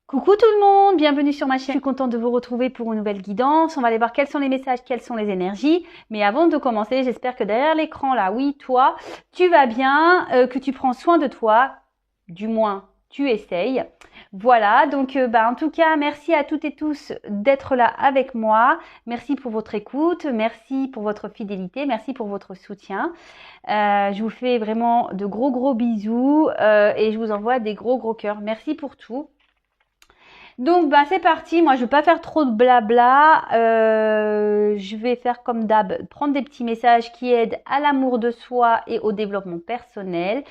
Coucou tout le monde, bienvenue sur ma chaîne. Je suis contente de vous retrouver pour une nouvelle guidance. On va aller voir quels sont les messages, quelles sont les énergies. Mais avant de commencer, j'espère que derrière l'écran là, oui, toi, tu vas bien, que tu prends soin de toi. Du moins, tu essayes. Voilà, donc en tout cas, merci à toutes et tous d'être là avec moi. Merci pour votre écoute, merci pour votre fidélité, merci pour votre soutien. Je vous fais vraiment de gros bisous et je vous envoie des gros cœurs. Merci pour tout. Donc c'est parti, moi je ne vais pas faire trop de blabla, je vais faire comme d'hab, prendre des petits messages qui aident à l'amour de soi et au développement personnel.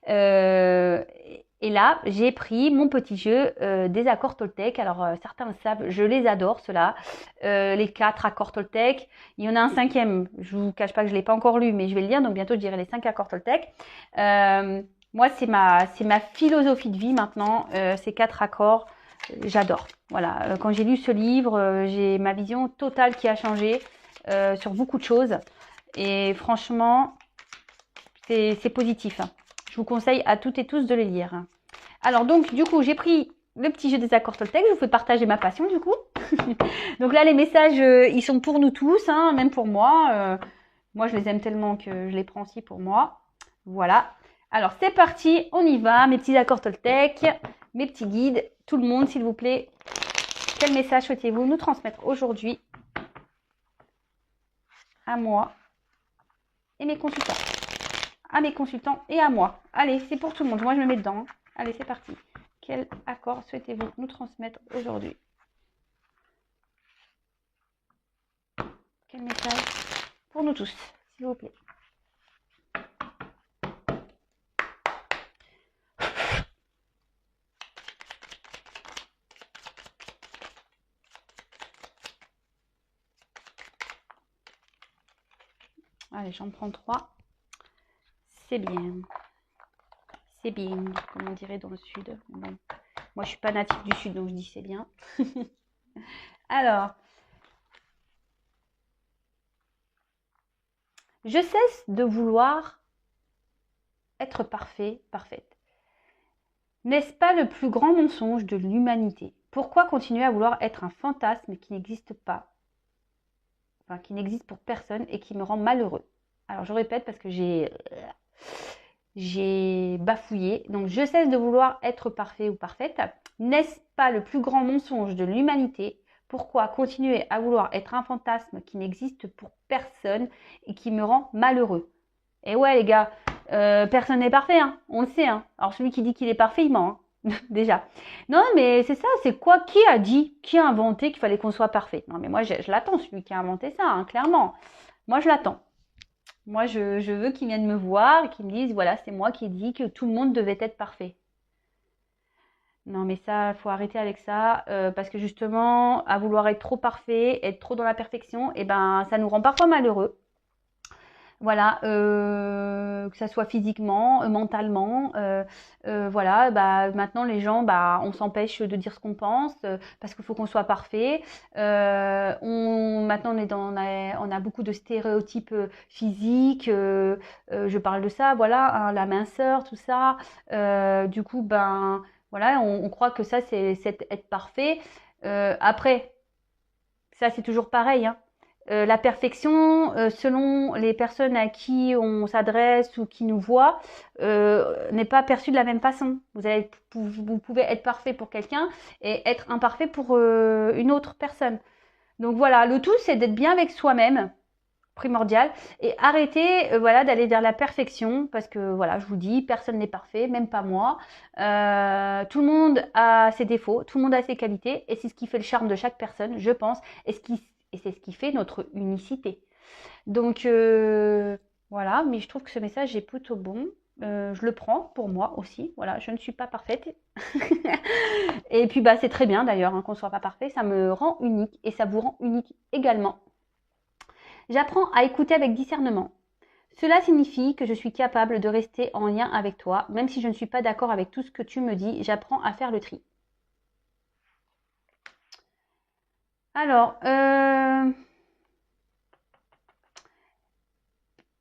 Et là, j'ai pris mon petit jeu des accords Toltec. Alors certains le savent, je les adore ceux-là. Les 4 accords Toltec. Il y en a un cinquième, je vous cache pas que je ne l'ai pas encore lu, mais je vais le lire, donc bientôt je dirai les 5 accords Toltec. Moi, c'est ma philosophie de vie maintenant, ces 4 accords. J'adore. Voilà, quand j'ai lu ce livre, j'ai ma vision totale qui a changé sur beaucoup de choses. Et franchement, c'est positif. Je vous conseille à toutes et tous de les lire. Alors donc, du coup, j'ai pris le petit jeu des accords Toltec. Je vous fais partager ma passion, du coup. Donc là, les messages, ils sont pour nous tous, hein, même pour moi. Moi, je les aime tellement que je les prends aussi pour moi. Voilà. Alors, c'est parti, on y va. Mes petits accords Toltec, mes petits guides. Tout le monde, s'il vous plaît. Quel message souhaitez-vous nous transmettre aujourd'hui à moi et mes consultants? À mes consultants et à moi. Allez, c'est pour tout le monde. Moi, je me mets dedans. Allez, c'est parti. Quel accord souhaitez-vous nous transmettre aujourd'hui? Quel message pour nous tous, s'il vous plaît? Allez, j'en prends 3. C'est bien. C'est bien, comme on dirait dans le sud. Bon. Moi, je suis pas native du sud, donc je dis c'est bien. Alors, je cesse de vouloir être parfait, parfaite. N'est-ce pas le plus grand mensonge de l'humanité? Pourquoi continuer à vouloir être un fantasme qui n'existe pas, enfin qui n'existe pour personne et qui me rend malheureux? Alors je répète parce que j'ai bafouillé. Donc je cesse de vouloir être parfait ou parfaite. N'est-ce pas le plus grand mensonge de l'humanité? Pourquoi continuer à vouloir être un fantasme qui n'existe pour personne et qui me rend malheureux? Et ouais les gars, personne n'est parfait, hein, on le sait. Hein. Alors celui qui dit qu'il est parfait, il ment, hein, déjà. Non mais c'est ça, c'est quoi? Qui a dit, qui a inventé qu'il fallait qu'on soit parfait? Non mais moi je l'attends, celui qui a inventé ça, hein, clairement. Moi je l'attends. Moi je veux qu'il vienne me voir et qu'il me dise, voilà, c'est moi qui ai dit que tout le monde devait être parfait. Non mais ça, faut arrêter avec ça, parce que justement, à vouloir être trop parfait, être trop dans la perfection, et ça nous rend parfois malheureux. Voilà, que ça soit physiquement, mentalement, voilà, maintenant les gens, on s'empêche de dire ce qu'on pense parce qu'il faut qu'on soit parfait. Maintenant on a beaucoup de stéréotypes physiques. Je parle de ça, voilà, hein, la minceur, tout ça. Du coup, voilà, on croit que ça c'est être parfait. Après, ça c'est toujours pareil, hein. La perfection, selon les personnes à qui on s'adresse ou qui nous voient, n'est pas perçue de la même façon. Vous pouvez être parfait pour quelqu'un et être imparfait pour une autre personne. Donc voilà, le tout c'est d'être bien avec soi-même, primordial, et arrêter voilà d'aller vers la perfection parce que voilà, je vous dis, personne n'est parfait, même pas moi. Tout le monde a ses défauts, tout le monde a ses qualités, et c'est ce qui fait le charme de chaque personne, je pense, et c'est ce qui fait notre unicité. Donc voilà, mais je trouve que ce message est plutôt bon. Je le prends pour moi aussi. Voilà, je ne suis pas parfaite. Et puis c'est très bien d'ailleurs, hein, qu'on ne soit pas parfait. Ça me rend unique et ça vous rend unique également. J'apprends à écouter avec discernement. Cela signifie que je suis capable de rester en lien avec toi, même si je ne suis pas d'accord avec tout ce que tu me dis. J'apprends à faire le tri. Alors,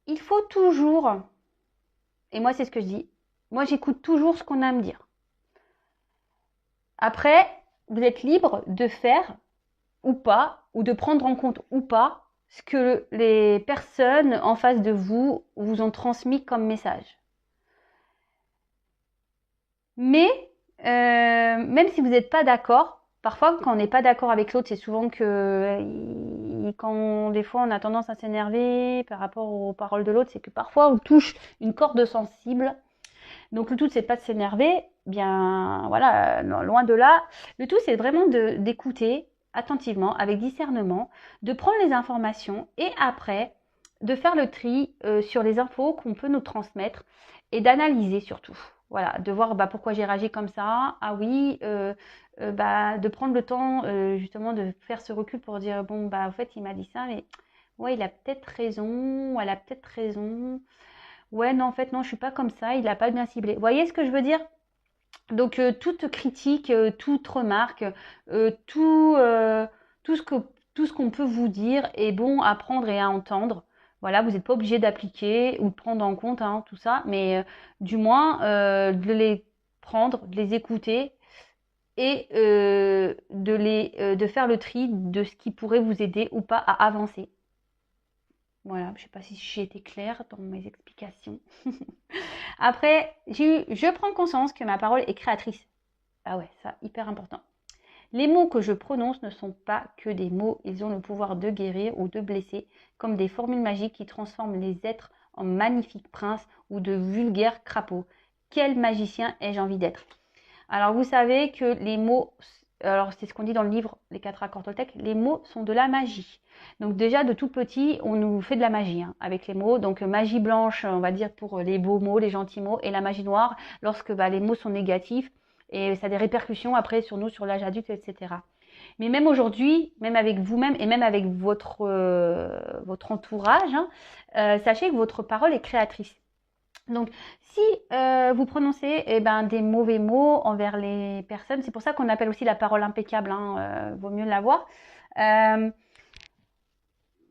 il faut toujours, et moi c'est ce que je dis, moi j'écoute toujours ce qu'on a à me dire. Après, vous êtes libre de faire ou pas, ou de prendre en compte ou pas ce que les personnes en face de vous ont transmis comme message. Mais même si vous n'êtes pas d'accord, parfois quand on n'est pas d'accord avec l'autre, c'est souvent que quand des fois on a tendance à s'énerver par rapport aux paroles de l'autre, c'est que parfois on touche une corde sensible. Donc le tout c'est pas de s'énerver, bien voilà, loin de là. Le tout c'est vraiment d'écouter attentivement, avec discernement, de prendre les informations et après de faire le tri sur les infos qu'on peut nous transmettre et d'analyser surtout. Voilà, de voir pourquoi j'ai réagi comme ça. Ah oui, de prendre le temps justement de faire ce recul pour dire bon en fait il m'a dit ça, mais ouais il a peut-être raison, ou elle a peut-être raison. Ouais non en fait non je suis pas comme ça, il a pas bien ciblé. Vous voyez ce que je veux dire? Donc toute critique, toute remarque, tout ce qu'on peut vous dire est bon à prendre et à entendre. Voilà, vous n'êtes pas obligé d'appliquer ou de prendre en compte tout ça, mais du moins de les prendre, de les écouter et de faire le tri de ce qui pourrait vous aider ou pas à avancer. Voilà, je ne sais pas si j'ai été claire dans mes explications. Après, je prends conscience que ma parole est créatrice. Ah ouais, ça, hyper important. Les mots que je prononce ne sont pas que des mots, ils ont le pouvoir de guérir ou de blesser, comme des formules magiques qui transforment les êtres en magnifiques princes ou de vulgaires crapauds. Quel magicien ai-je envie d'être? Alors vous savez que les mots, alors c'est ce qu'on dit dans le livre Les 4 accords Toltec, les mots sont de la magie. Donc déjà de tout petit, on nous fait de la magie avec les mots. Donc magie blanche, on va dire pour les beaux mots, les gentils mots, et la magie noire lorsque les mots sont négatifs et ça a des répercussions après sur nous, sur l'âge adulte, etc. Mais même aujourd'hui, même avec vous-même et même avec votre entourage, sachez que votre parole est créatrice. Donc, si vous prononcez des mauvais mots envers les personnes, c'est pour ça qu'on appelle aussi la parole impeccable, vaut mieux l'avoir.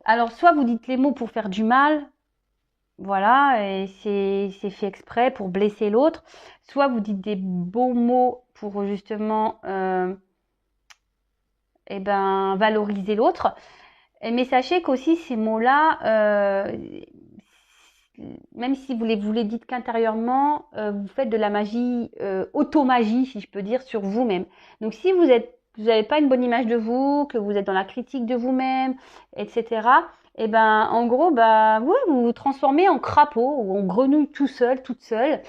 Alors, soit vous dites les mots pour faire du mal, voilà, et c'est fait exprès pour blesser l'autre, soit vous dites des beaux mots pour justement valoriser l'autre. Mais sachez qu'aussi ces mots-là, même si vous les dites qu'intérieurement, vous faites de la magie, automagie, si je peux dire, sur vous-même. Donc si vous n'avez pas une bonne image de vous, que vous êtes dans la critique de vous-même, etc., en gros, vous vous transformez en crapaud ou en grenouille tout seul, toute seule.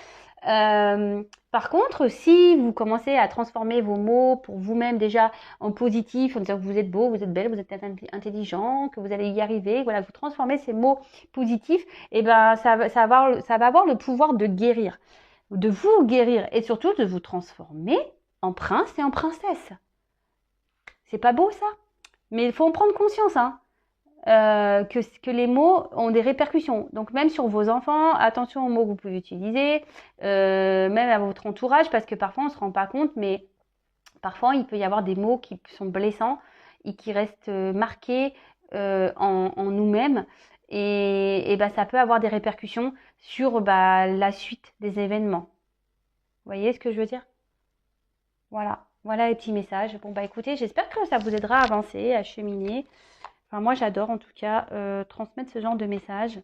Par contre, si vous commencez à transformer vos mots pour vous-même déjà en positif, en disant que vous êtes beau, vous êtes belle, vous êtes intelligent, que vous allez y arriver, voilà, vous transformez ces mots positifs, ça va avoir le pouvoir de guérir, de vous guérir et surtout de vous transformer en prince et en princesse. C'est pas beau ça? Mais il faut en prendre conscience, que les mots ont des répercussions. Donc même sur vos enfants, attention aux mots que vous pouvez utiliser, même à votre entourage, parce que parfois on ne se rend pas compte, mais parfois il peut y avoir des mots qui sont blessants et qui restent marqués en nous-mêmes. Et ça peut avoir des répercussions sur la suite des événements. Vous voyez ce que je veux dire? Voilà. Voilà les petits messages. Bon écoutez, j'espère que ça vous aidera à avancer, à cheminer. Enfin, moi, j'adore en tout cas transmettre ce genre de messages.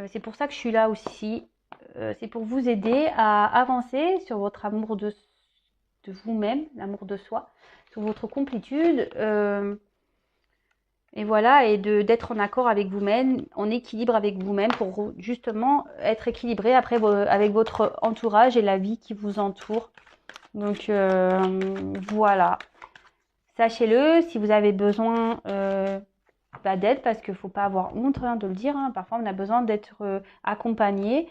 C'est pour ça que je suis là aussi. C'est pour vous aider à avancer sur votre amour de vous-même, l'amour de soi, sur votre complétude. Et voilà, et d'être en accord avec vous-même, en équilibre avec vous-même pour justement être équilibré après avec votre entourage et la vie qui vous entoure. Donc voilà. Sachez-le, si vous avez besoin d'aide, parce qu'il ne faut pas avoir honte de le dire, parfois on a besoin d'être accompagné,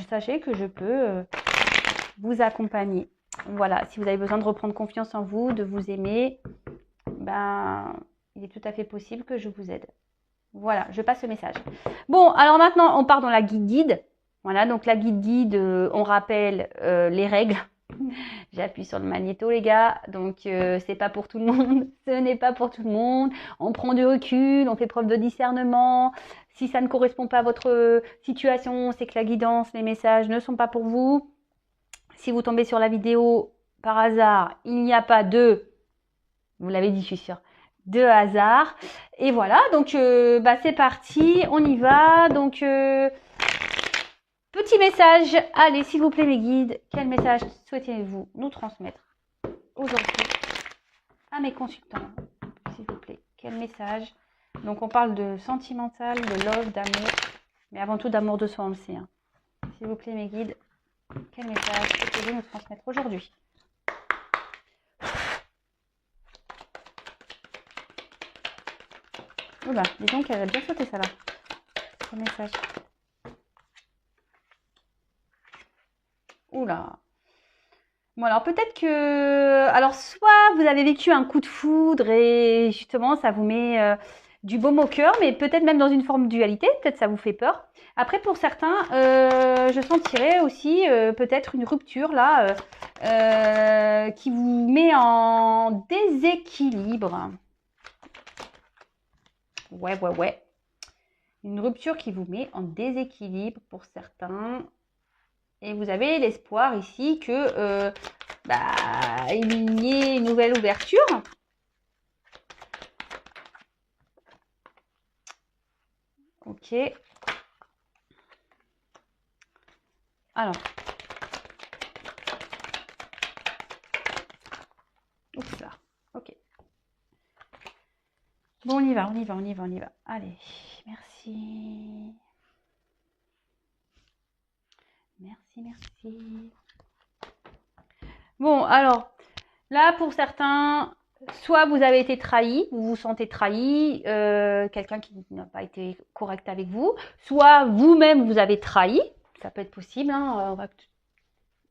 sachez que je peux vous accompagner. Voilà, si vous avez besoin de reprendre confiance en vous, de vous aimer, il est tout à fait possible que je vous aide. Voilà, je passe le message. Bon, alors maintenant, on part dans la guide. Voilà, donc la guide, on rappelle les règles. J'appuie sur le magnéto les gars, donc c'est pas pour tout le monde, ce n'est pas pour tout le monde, on prend du recul, on fait preuve de discernement, si ça ne correspond pas à votre situation, c'est que la guidance, les messages ne sont pas pour vous. Si vous tombez sur la vidéo, par hasard, il n'y a pas de, vous l'avez dit, je suis sûre, de hasard. Et voilà, donc c'est parti, on y va. Donc, petit message. Allez, s'il vous plaît, mes guides, quel message souhaitez-vous nous transmettre aujourd'hui à mes consultants, s'il vous plaît? Quel message? Donc, on parle de sentimental, de love, d'amour, mais avant tout d'amour de soi, on le sait. Hein. S'il vous plaît, mes guides, quel message souhaitez-vous nous transmettre aujourd'hui? Oula, dis donc, elle a bien sauté, ça là. Quel message? Oula. Bon, alors peut-être que... Alors, soit vous avez vécu un coup de foudre et justement, ça vous met du baume au cœur, mais peut-être même dans une forme de dualité, peut-être ça vous fait peur. Après, pour certains, je sentirais aussi peut-être une rupture là qui vous met en déséquilibre. Ouais. Une rupture qui vous met en déséquilibre pour certains. Et vous avez l'espoir ici que il y ait une nouvelle ouverture. Ok. Alors. Oups là. Ok. Bon, on y va. Allez, merci. Merci. Bon, alors, là, pour certains, soit vous avez été trahi, vous vous sentez trahi, quelqu'un qui n'a pas été correct avec vous, soit vous-même vous avez trahi, ça peut être possible, hein, on va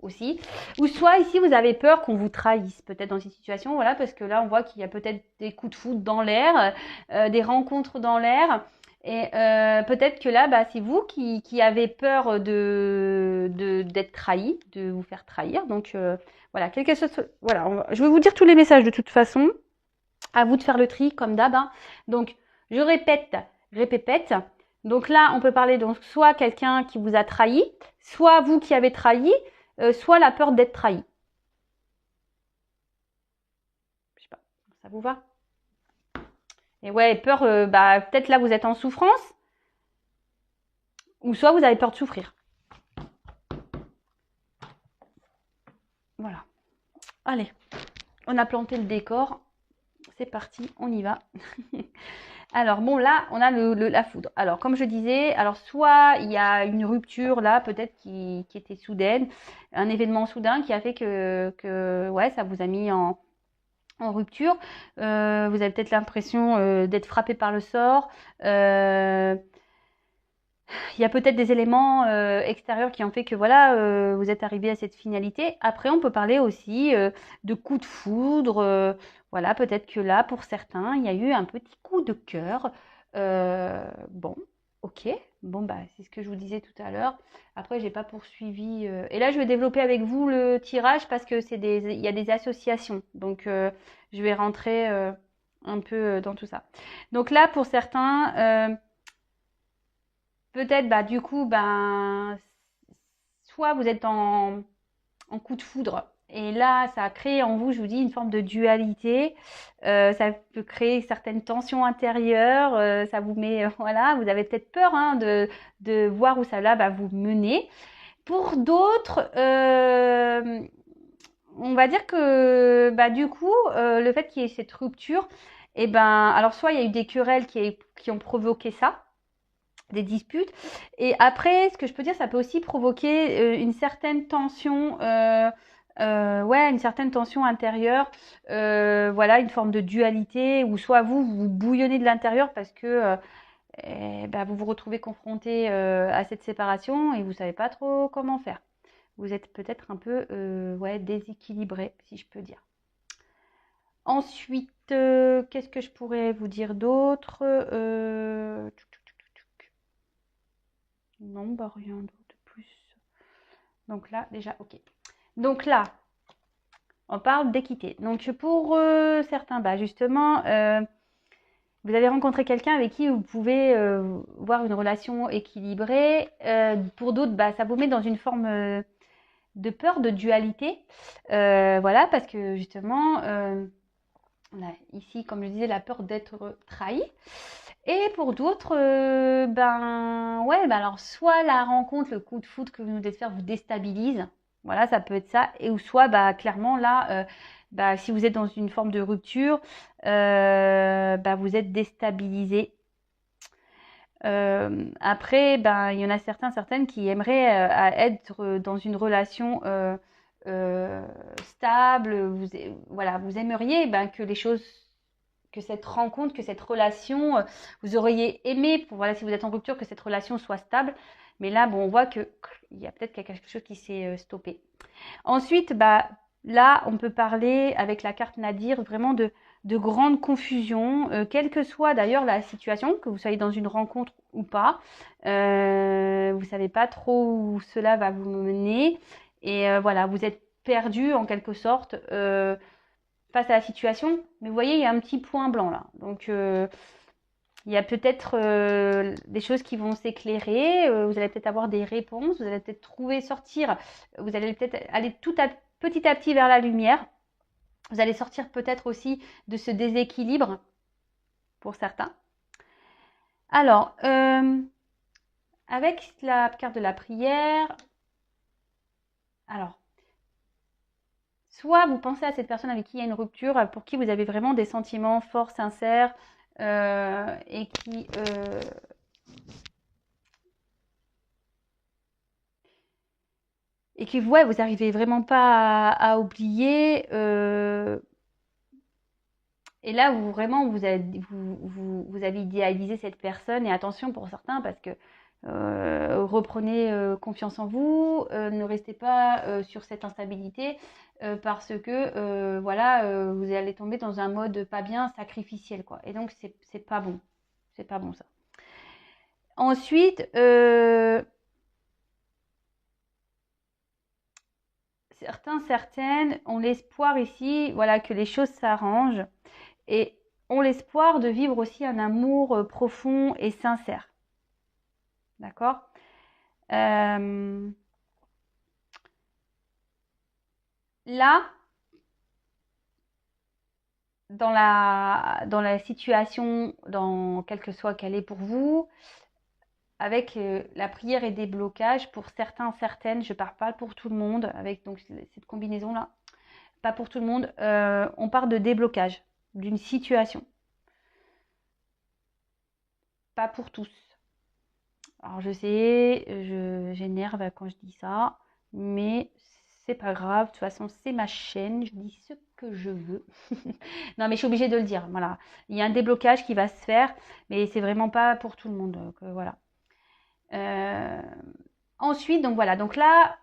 aussi, ou soit ici vous avez peur qu'on vous trahisse, peut-être dans cette situation, voilà, parce que là on voit qu'il y a peut-être des coups de foudre dans l'air, des rencontres dans l'air. Et peut-être que là, c'est vous qui avez peur d'être trahi, de vous faire trahir. Donc voilà, quelque chose. Voilà, je vais vous dire tous les messages de toute façon. À vous de faire le tri comme d'hab. Hein. Donc je répète. Donc là, on peut parler donc soit quelqu'un qui vous a trahi, soit vous qui avez trahi, soit la peur d'être trahi. Je sais pas, ça vous va? Et ouais, peur, peut-être là vous êtes en souffrance, ou soit vous avez peur de souffrir. Voilà. Allez, on a planté le décor. C'est parti, on y va. Alors bon, là, on a la foudre. Alors, comme je disais, alors soit il y a une rupture là, peut-être qui était soudaine, un événement soudain qui a fait que ouais, ça vous a mis en rupture. Vous avez peut-être l'impression d'être frappé par le sort. Il y a peut-être des éléments extérieurs qui ont fait que voilà, vous êtes arrivé à cette finalité. Après, on peut parler aussi de coups de foudre. Voilà, peut-être que là, pour certains, il y a eu un petit coup de cœur. Bon, ok. Bon, c'est ce que je vous disais tout à l'heure. Après, j'ai pas poursuivi. Et là, je vais développer avec vous le tirage parce que il y a des associations. Donc, je vais rentrer un peu dans tout ça. Donc là, pour certains peut-être, du coup, soit vous êtes en coup de foudre, et là, ça a créé en vous, je vous dis, une forme de dualité. Ça peut créer certaines tensions intérieures. Ça vous met, voilà, vous avez peut-être peur hein, de voir où ça va vous mener. Pour d'autres, on va dire que, du coup, le fait qu'il y ait cette rupture, alors soit il y a eu des querelles qui ont provoqué ça, des disputes. Et après, ce que je peux dire, ça peut aussi provoquer une certaine tension, une certaine tension intérieure, voilà, une forme de dualité, où soit vous bouillonnez de l'intérieur parce que vous vous retrouvez confronté à cette séparation et vous savez pas trop comment faire. Vous êtes peut-être un peu déséquilibré, si je peux dire. Ensuite, qu'est-ce que je pourrais vous dire d'autre Non, rien de plus. Donc là, déjà, ok. Donc là, on parle d'équité. Donc pour certains, justement, vous avez rencontré quelqu'un avec qui vous pouvez voir une relation équilibrée. Pour d'autres, ça vous met dans une forme de peur de dualité. Voilà, parce que justement, on a ici, comme je disais, la peur d'être trahi. Et pour d'autres, ben ouais, ben alors soit la rencontre, le coup de foudre que vous venez de faire vous déstabilise, voilà, ça peut être ça, et ou soit bah clairement là, bah, si vous êtes dans une forme de rupture, bah, vous êtes déstabilisé. Après, ben il y en a certaines qui aimeraient être dans une relation euh, stable. Voilà, vous aimeriez ben, que les choses que cette rencontre, que cette relation, vous auriez aimé, voilà, si vous êtes en rupture, que cette relation soit stable. Mais là, bon, on voit que il y a peut-être quelque chose qui s'est stoppé. Ensuite, bah, là, on peut parler avec la carte Nadir vraiment de grande confusion, quelle que soit d'ailleurs la situation, que vous soyez dans une rencontre ou pas. Vous savez pas trop où cela va vous mener. Et voilà, vous êtes perdu en quelque sorte face à la situation. Mais vous voyez, il y a un petit point blanc là. Donc, il y a peut-être des choses qui vont s'éclairer, vous allez peut-être avoir des réponses, vous allez peut-être trouver, sortir, vous allez peut-être aller petit à petit vers la lumière. Vous allez sortir peut-être aussi de ce déséquilibre pour certains. Alors, avec la carte de la prière, alors, soit vous pensez à cette personne avec qui il y a une rupture, pour qui vous avez vraiment des sentiments forts, sincères, et qui ouais, vous n'arrivez vraiment pas à oublier. Et là, vous avez idéalisé cette personne. Et attention pour certains, parce que reprenez confiance en vous, ne restez pas sur cette instabilité, parce que voilà, vous allez tomber dans un mode pas bien, sacrificiel, quoi. Et donc, c'est pas bon. C'est pas bon ça. Ensuite, certaines ont l'espoir ici, voilà, que les choses s'arrangent et ont l'espoir de vivre aussi un amour profond et sincère. D'accord. Là, dans la situation, dans quelle que soit qu'elle est pour vous, avec la prière et des blocages, pour certains, certaines, je ne parle pas pour tout le monde, avec donc cette combinaison-là, pas pour tout le monde, on part de déblocage d'une situation. Pas pour tous. Alors je sais, j'énerve quand je dis ça, mais c'est pas grave. De toute façon, c'est ma chaîne, je dis ce que je veux. Non, mais je suis obligée de le dire. Voilà, il y a un déblocage qui va se faire, mais c'est vraiment pas pour tout le monde. Donc, voilà. Ensuite, donc voilà. Donc là,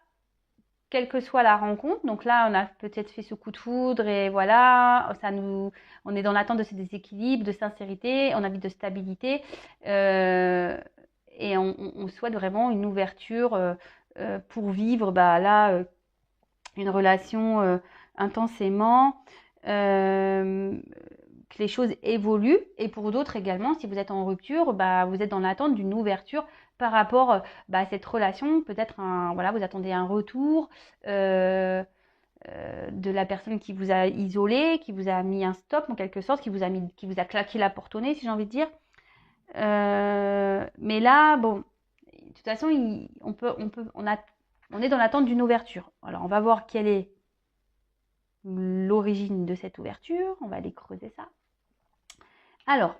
quelle que soit la rencontre, donc là, on a peut-être fait ce coup de foudre et voilà, on est dans l'attente de ce déséquilibre, de sincérité, on a envie de stabilité. Et on souhaite vraiment une ouverture pour vivre bah, là une relation intensément, que les choses évoluent. Et pour d'autres également, si vous êtes en rupture, bah, vous êtes dans l'attente d'une ouverture par rapport bah, à cette relation. Peut-être voilà, vous attendez un retour de la personne qui vous a isolé, qui vous a mis un stop en quelque sorte, qui vous a claqué la porte au nez, si j'ai envie de dire. Mais là, bon, de toute façon, on est dans l'attente d'une ouverture. Alors, on va voir quelle est l'origine de cette ouverture. On va aller creuser ça. Alors,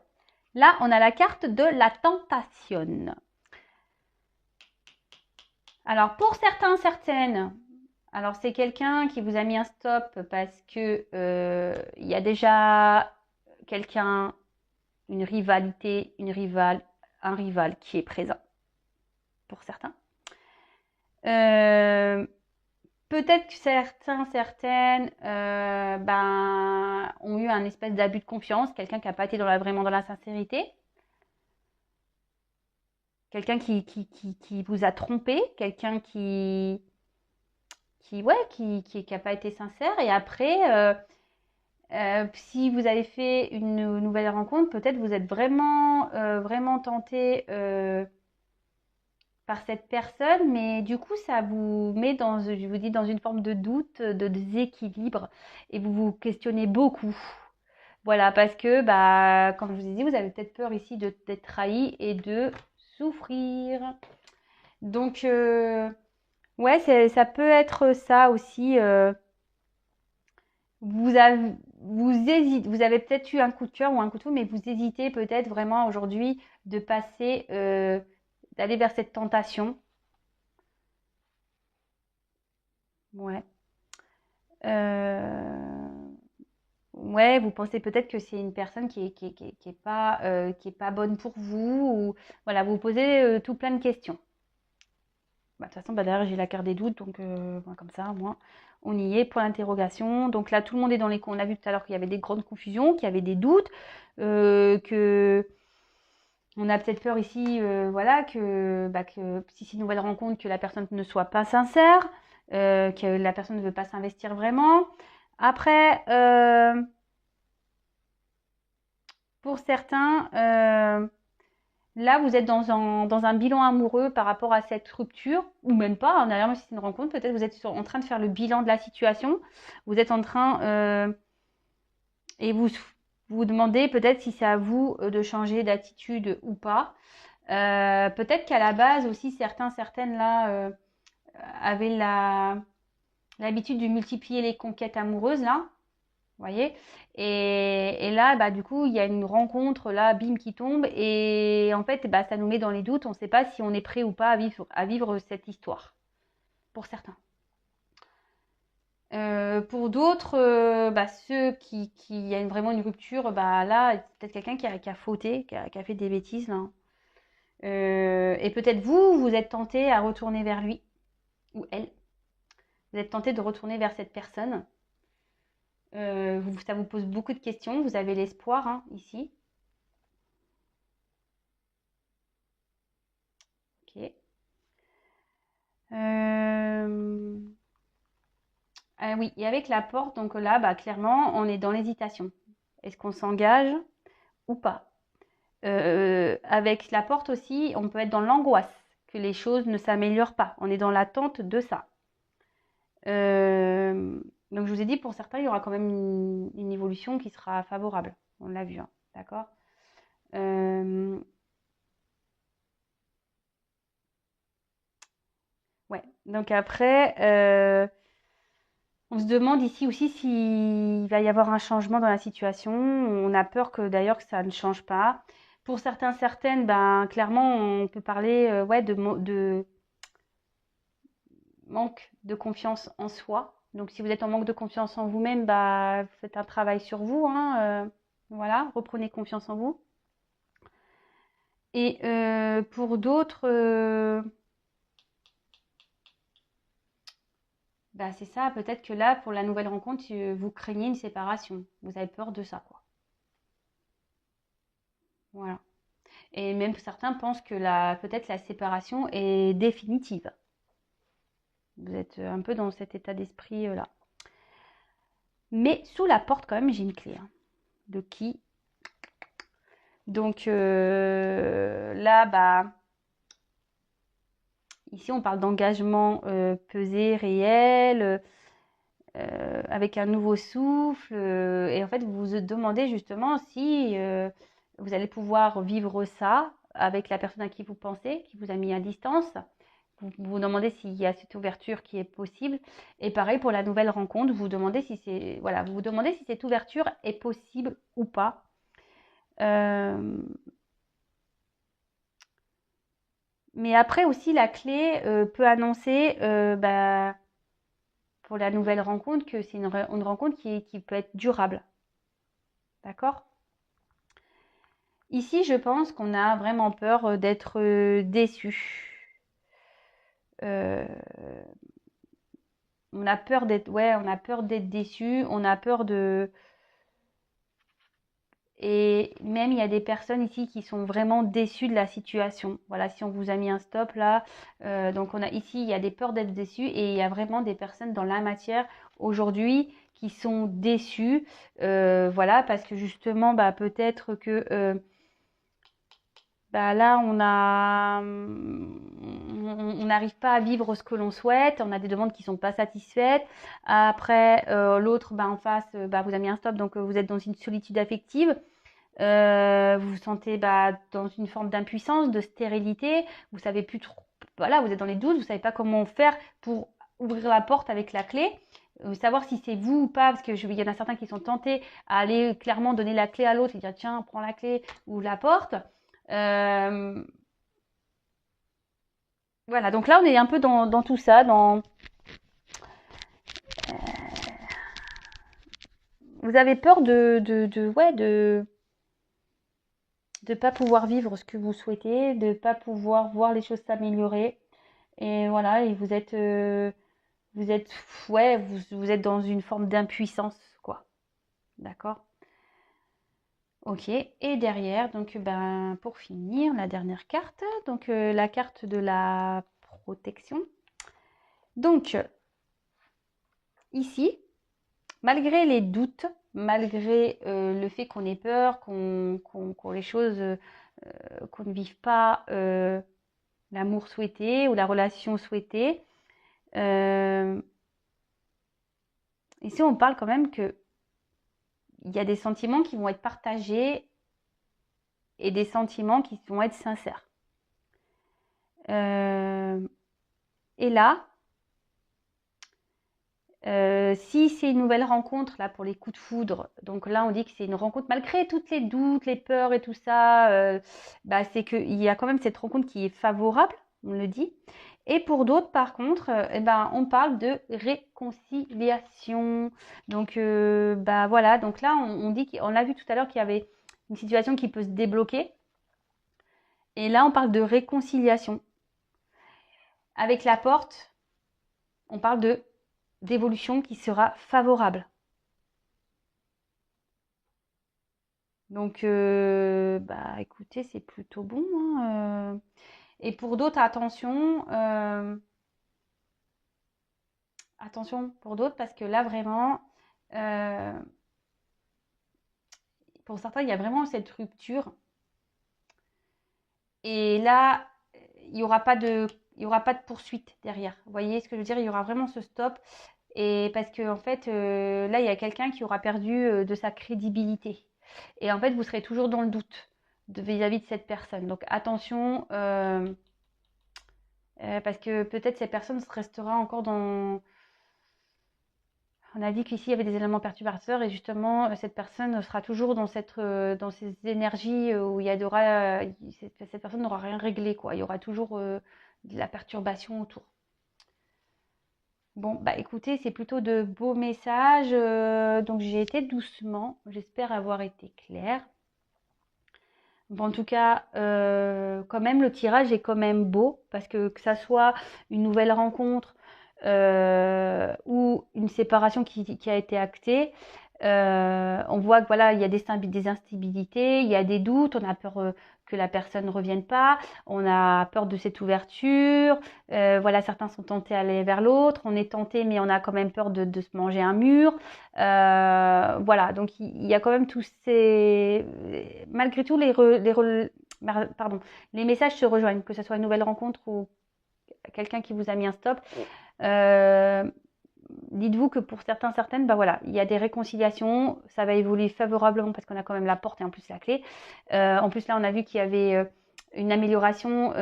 là, on a la carte de la tentation. Alors, pour certains, certaines, alors c'est quelqu'un qui vous a mis un stop parce que il y a déjà quelqu'un, une rivalité, un rival qui est présent pour certains. Peut-être que certaines ben, ont eu un espèce d'abus de confiance, quelqu'un qui n'a pas été vraiment dans la sincérité, quelqu'un qui vous a trompé, quelqu'un qui n'a pas été sincère. Et après, si vous avez fait une nouvelle rencontre, peut-être vous êtes vraiment tenté par cette personne, mais du coup, ça vous met dans, je vous dis, dans une forme de doute, de déséquilibre, et vous vous questionnez beaucoup. Voilà, parce que, bah, comme je vous ai dit, vous avez peut-être peur ici d'être trahi et de souffrir. Donc, ouais, ça peut être ça aussi. Vous avez, vous avez peut-être eu un coup de cœur ou un coup de foudre, mais vous hésitez peut-être vraiment aujourd'hui de passer, d'aller vers cette tentation. Ouais. Euh, ouais, vous pensez peut-être que c'est une personne qui est pas bonne pour vous, ou voilà, vous vous posez tout plein de questions. Bah, de toute façon, bah, derrière, j'ai la carte des doutes, donc bah, comme ça, moi, on y est, point d'interrogation. Donc là, tout le monde est dans les... On a vu tout à l'heure qu'il y avait des grandes confusions, qu'il y avait des doutes, que on a peut-être peur ici, voilà, que si c'est une nouvelle rencontre, que la personne ne soit pas sincère, que la personne ne veut pas s'investir vraiment. Après, pour certains, là, vous êtes dans un bilan amoureux par rapport à cette rupture, ou même pas, hein, d'ailleurs, même si c'est une rencontre, peut-être vous êtes en train de faire le bilan de la situation, vous êtes en train, et vous vous demandez peut-être si c'est à vous de changer d'attitude ou pas. Peut-être qu'à la base aussi, certaines là avaient l'habitude de multiplier les conquêtes amoureuses là, vous voyez. Et là, bah, du coup, il y a une rencontre là, bim, qui tombe. Et en fait, bah, ça nous met dans les doutes. On ne sait pas si on est prêt ou pas à vivre cette histoire, pour certains. Pour d'autres, bah, ceux qui y a vraiment une rupture, bah, là, peut-être quelqu'un qui a fauté, qui a fait des bêtises. Là. Et peut-être vous, vous êtes tenté à retourner vers lui ou elle. Vous êtes tenté de retourner vers cette personne. Ça vous pose beaucoup de questions. Vous avez l'espoir hein, ici. Ok. Ah oui, et avec la porte, donc là, bah, clairement, on est dans l'hésitation. Est-ce qu'on s'engage ou pas? Avec la porte aussi, on peut être dans l'angoisse, que les choses ne s'améliorent pas. On est dans l'attente de ça. Euh, donc je vous ai dit, pour certains, il y aura quand même une évolution qui sera favorable. On l'a vu, hein, d'accord? Euh, ouais, donc après, on se demande ici aussi s'il va y avoir un changement dans la situation. On a peur que d'ailleurs que ça ne change pas. Pour certains, certaines, ben, clairement, on peut parler ouais, de manque de confiance en soi. Donc si vous êtes en manque de confiance en vous-même, bah, faites un travail sur vous. Hein, voilà, reprenez confiance en vous. Et pour d'autres, bah, c'est ça, peut-être que là, pour la nouvelle rencontre, vous craignez une séparation. Vous avez peur de ça, quoi. Voilà. Et même certains pensent que peut-être la séparation est définitive. Vous êtes un peu dans cet état d'esprit-là. Mais sous la porte, quand même, j'ai une clé. Hein. De qui? Donc là, bah, ici, on parle d'engagement pesé, réel, avec un nouveau souffle. Et en fait, vous vous demandez justement si vous allez pouvoir vivre ça avec la personne à qui vous pensez, qui vous a mis à distance. Vous vous demandez s'il y a cette ouverture qui est possible. Et pareil pour la nouvelle rencontre, vous vous demandez si voilà, vous vous demandez si cette ouverture est possible ou pas. Mais après aussi, la clé peut annoncer bah, pour la nouvelle rencontre que c'est une rencontre qui peut être durable. D'accord? Ici, je pense qu'on a vraiment peur d'être déçu. Euh, on a peur d'être, ouais, on a peur d'être déçu. On a peur de, et même il y a des personnes ici qui sont vraiment déçues de la situation. Voilà, si on vous a mis un stop là, donc on a ici, il y a des peurs d'être déçus et il y a vraiment des personnes dans la matière aujourd'hui qui sont déçues. Voilà, parce que justement, bah, peut-être que bah là, on n'arrive pas à vivre ce que l'on souhaite, on a des demandes qui sont pas satisfaites. Après, l'autre, bah, en face, bah, vous avez mis un stop, donc vous êtes dans une solitude affective. Vous vous sentez bah, dans une forme d'impuissance, de stérilité. Vous savez plus trop. Voilà, vous êtes dans les doutes, vous savez pas comment faire pour ouvrir la porte avec la clé. Savoir si c'est vous ou pas, parce qu'il y en a certains qui sont tentés à aller clairement donner la clé à l'autre et dire tiens, prends la clé ou la porte. Euh, voilà, donc là on est un peu dans tout ça, vous avez peur de pas pouvoir vivre ce que vous souhaitez, de pas pouvoir voir les choses s'améliorer. Et voilà, et vous êtes, ouais, vous êtes dans une forme d'impuissance, quoi. D'accord? Ok. Et derrière, donc, ben, pour finir, la dernière carte, donc la carte de la protection. Donc, ici, malgré les doutes, malgré le fait qu'on ait peur, qu'on les choses, qu'on ne vive pas l'amour souhaité ou la relation souhaitée, ici on parle quand même que il y a des sentiments qui vont être partagés et des sentiments qui vont être sincères. Et là, si c'est une nouvelle rencontre là pour les coups de foudre, donc là on dit que c'est une rencontre malgré toutes les doutes, les peurs et tout ça, bah, c'est qu'il y a quand même cette rencontre qui est favorable, on le dit. Et pour d'autres, par contre, eh ben, on parle de réconciliation. Donc, bah voilà. Donc là, on dit qu'on a vu tout à l'heure qu'il y avait une situation qui peut se débloquer. Et là, on parle de réconciliation. Avec la porte, on parle de d'évolution qui sera favorable. Donc, bah écoutez, c'est plutôt bon, hein. Et pour d'autres, attention. Attention pour d'autres parce que là vraiment, euh, pour certains, il y a vraiment cette rupture. Et là, il n'y aura pas il y aura pas de poursuite derrière. Vous voyez ce que je veux dire? Il y aura vraiment ce stop. Et parce que en fait, là, il y a quelqu'un qui aura perdu de sa crédibilité. Et en fait, vous serez toujours dans le doute vis-à-vis de cette personne. Donc attention, parce que peut-être cette personne restera encore dans, on a dit qu'ici il y avait des éléments perturbateurs et justement cette personne sera toujours dans ces énergies où il y aura, cette personne n'aura rien réglé quoi. Il y aura toujours de la perturbation autour. Bon bah écoutez, c'est plutôt de beaux messages. Donc j'ai été doucement. J'espère avoir été claire. Bon, en tout cas, quand même, le tirage est quand même beau parce que ça soit une nouvelle rencontre ou une séparation qui a été actée, on voit que voilà, il y a des instabilités, il y a des doutes, on a peur que la personne ne revienne pas, on a peur de cette ouverture, voilà, certains sont tentés à aller vers l'autre, on est tenté mais on a quand même peur de se manger un mur, voilà, donc il y a quand même tous ces, malgré tout pardon, les messages se rejoignent, que ce soit une nouvelle rencontre ou quelqu'un qui vous a mis un stop. Dites-vous que pour certaines, bah voilà, il y a des réconciliations, ça va évoluer favorablement parce qu'on a quand même la porte et en plus la clé. En plus là, on a vu qu'il y avait une amélioration,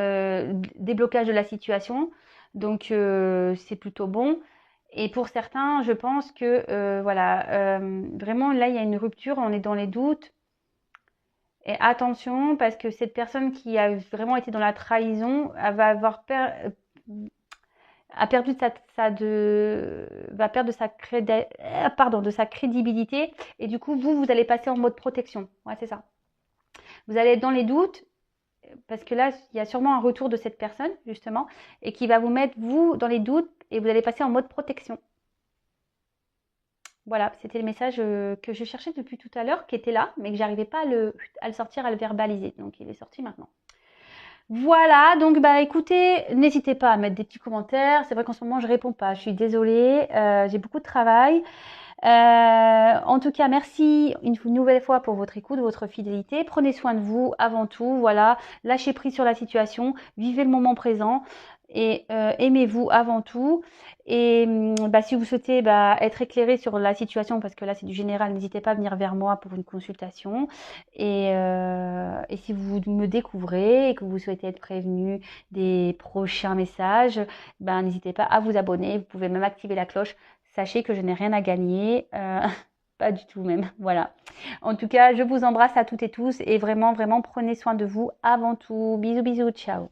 déblocage de la situation, donc c'est plutôt bon. Et pour certains, je pense que voilà, vraiment là, il y a une rupture, on est dans les doutes. Et attention, parce que cette personne qui a vraiment été dans la trahison, elle va avoir a perdu va perdre de sa crédibilité et du coup vous allez passer en mode protection. Ouais, c'est ça. Vous allez être dans les doutes parce que là il y a sûrement un retour de cette personne justement et qui va vous mettre vous dans les doutes et vous allez passer en mode protection. Voilà, c'était le message que je cherchais depuis tout à l'heure, qui était là, mais que j'arrivais pas à le sortir, à le verbaliser. Donc il est sorti maintenant. Voilà, donc bah écoutez, n'hésitez pas à mettre des petits commentaires. C'est vrai qu'en ce moment je réponds pas, je suis désolée, j'ai beaucoup de travail. En tout cas, merci une nouvelle fois pour votre écoute, votre fidélité. Prenez soin de vous avant tout. Voilà, lâchez prise sur la situation, vivez le moment présent et aimez-vous avant tout. Et si vous souhaitez être éclairé sur la situation, parce que là c'est du général, n'hésitez pas à venir vers moi pour une consultation. Et si vous me découvrez et que vous souhaitez être prévenu des prochains messages, n'hésitez pas à vous abonner. Vous pouvez même activer la cloche. Sachez que je n'ai rien à gagner. Pas du tout même. Voilà. En tout cas, je vous embrasse à toutes et tous et vraiment, vraiment, prenez soin de vous avant tout. Bisous, bisous, ciao.